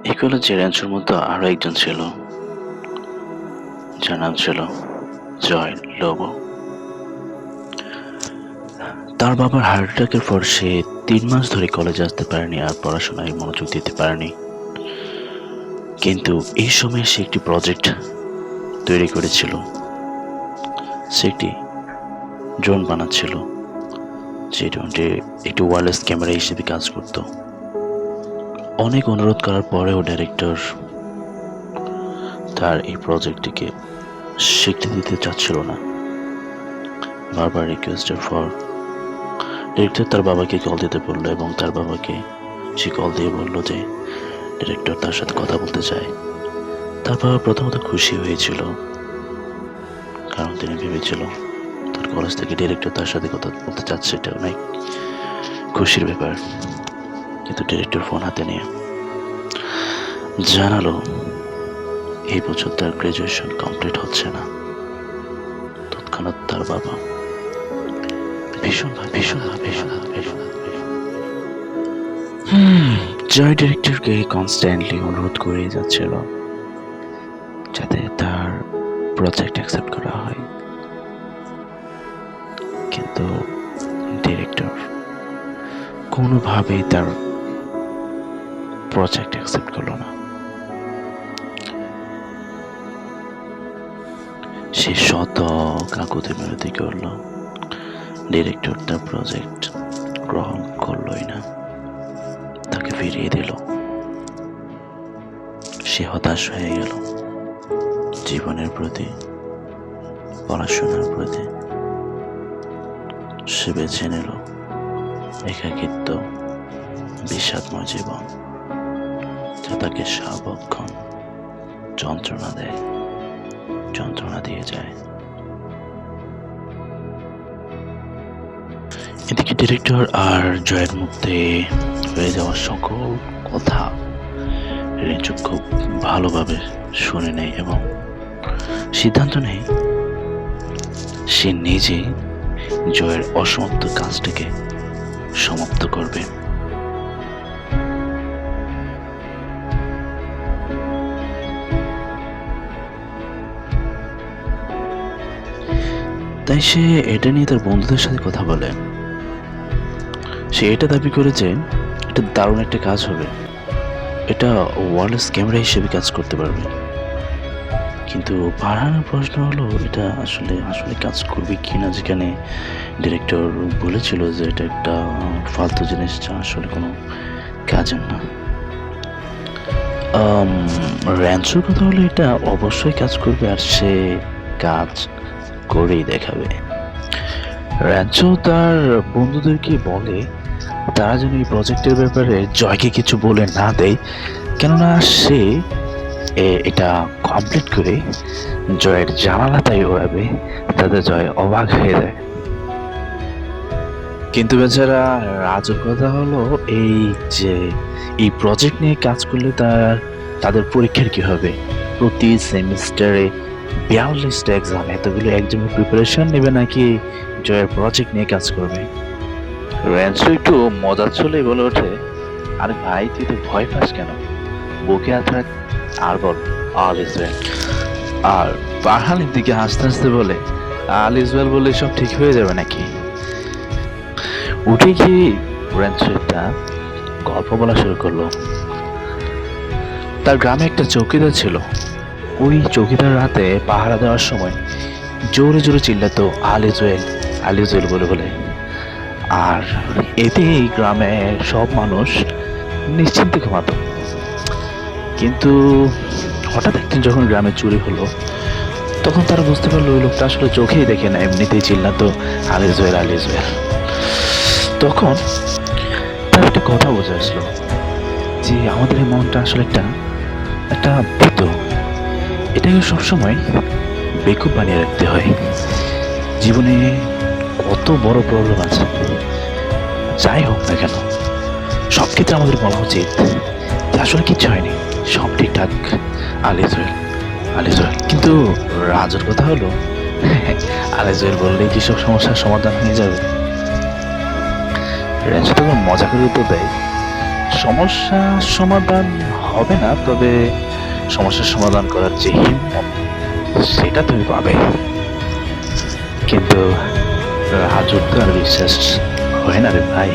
এই কলেজে র্যাঞ্চোর মতো আরো একজন ছিল, যার নাম ছিল জয় লোবো। তার বাবার হার্ট অ্যাটাকের পর সে 3 মাস ধরে কলেজে আসতে পারেনি আর পড়াশোনায় মনোযোগ দিতে পারেনি। কিন্তু এই সময় সে একটি প্রজেক্ট তৈরি করেছিল। সে একটি ড্রোন বানাচ্ছিল, যে ড্রোনটি একটি ওয়্যারলেস ক্যামেরা হিসেবে কাজ করত। অনেক অনুরোধ করার পরেও ডাইরেক্টর তার এই প্রজেক্টটিকে স্বীকৃতি দিতে চাচ্ছিল না। বারবার রিকোয়েস্টের পর ডিরেক্টর তার বাবাকে কল দিতে বললো এবং তার বাবাকে সে কল দিয়ে বলল যে ডিরেক্টর তার সাথে কথা বলতে চায়। তার বাবা প্রথমত খুশি হয়েছিল, কারণ তিনি ভেবেছিল তার কলেজ থেকে ডিরেক্টর তার সাথে কথা বলতে চাচ্ছে, এটা অনেক খুশির ব্যাপার। কিন্তু ডিরেক্টর ফোন হাতে নিয়ে জানালো এই বছর তার গ্রাজুয়েশন কমপ্লিট হচ্ছে না। তৎক্ষণাৎ তার বাবা জয় ডিরেক্টরকে কনস্ট্যান্টলি অনুরোধ করে যাচ্ছিল যাতে তার প্রজেক্ট অ্যাকসেপ্ট করা হয়, কিন্তু ডিরেক্টর কোনোভাবেই তার প্রজেক্ট অ্যাকসেপ্ট করলো না। সে শত কাকুতি মিনতি করলো, ডিরেক্টর তার প্রজেক্ট গ্রহণ করলই না, তাকে ফিরিয়ে দিল। সে হতাশ হয়ে গেল জীবনের প্রতি, পড়াশোনার প্রতি। সে বেছে নিল একাকিত্ব, বিষাদময় জীবন, যা তাকে সারাক্ষণ যন্ত্রণা দেয়, যন্ত্রণা দিয়ে যায়। এদিকে ডিরেক্টর আর জয়ের মধ্যে হয়ে যাওয়া সকল কথা রেঞ্চো খুব ভালোভাবে শুনে নেয় এবং সিদ্ধান্ত নেয় সে নিজে জয়ের অসমাপ্ত কাজটিকে সমাপ্ত করবে। তাই সে এটা নিয়ে তার বন্ধুদের সাথে কথা বলে। সে এটা দাবি করে যে এটা দারুণ একটা কাজ হবে, এটা ওয়্যারলেস ক্যামেরা হিসেবে কাজ করতে পারবে। কিন্তু ফারহানের প্রশ্ন হলো এটা আসলে আসলে কাজ করবে কিনা, যেখানে ডিরেক্টর বলেছিল যে এটা একটা ফালতু জিনিস, যা আসলে কোনো কাজের না। র্যাঞ্চোর কথা হলো এটা অবশ্যই কাজ করবে আর সে কাজ করেই দেখাবে। র্যাঞ্চো তার বন্ধুদেরকে বলে তারা যেন এই প্রজেক্টের ব্যাপারে জয়কে কিছু বলে না দেয়, কেননা সে এটা কমপ্লিট করে জয়ের জানালাটাই ওড়াবে, তাতে জয় অবাক হয়ে যায়। কিন্তু বেচারা রাজুর কথা হলো এই যে এই প্রজেক্ট নিয়ে কাজ করলে তাদের পরীক্ষার কি হবে। প্রতি সেমিস্টারে 42টা এক্সাম, এতগুলো এক্সামের প্রিপারেশন নেবে নাকি জয়ের প্রজেক্ট নিয়ে কাজ করবে। র্যাঞ্চো একটু মজার ছলেই বলে ওঠে, আরে ভাই তুই তো ভয় পাস কেন, বুকে হাত রাখ আর বল অল ইজ ওয়েল। আর ফারহানের দিকে হাসতে হাসতে বলে, অল ইজ ওয়েল বললে সব ঠিক হয়ে যাবে নাকি। উঠে গিয়ে র্যাঞ্চো একটা গল্প বলা শুরু করলো। তার গ্রামে একটা চৌকিদার ছিল, ওই চৌকিদার রাতে পাহারা দেওয়ার সময় জোরে জোরে চিল্লাতো all is well, all is well বলে বলে। আর এতে এই গ্রামের সব মানুষ নিশ্চিন্তে ঘুমাতো। কিন্তু হঠাৎ একদিন যখন গ্রামে চুরি হলো, তখন তারা বুঝতে পারলো ওই লোকটা আসলে চোখেই দেখে না, এমনিতেই চিল্লাতো all is well, all is well. তখন তার একটা কথা বোঝা আসলো যে আমাদের এই মনটা আসলে একটা ভূত, এটাকে সবসময় বেকুব বানিয়ে রাখতে হয়। জীবনে কত বড় প্রবলেম আছে, যাই হোক না কেন, সব ক্ষেত্রে আমাদের বলা উচিত যে আসলে কিচ্ছু হয়নি, সব ঠিকঠাক, all is well, all is well. কিন্তু রাজুর কথা হলো অল ইজ ওয়েল বললেই কি সব সমস্যার সমাধান হয়ে যাবে। র্যাঞ্চো তখন মজা করে উত্তর দেয়, সমস্যা সমাধান হবে না, তবে সমস্যার সমাধান করার যে হিম্মত সেটা তুমি পাবে। কিন্তু রাজুর তো আর বিশ্বাস হয় না রে ভাই।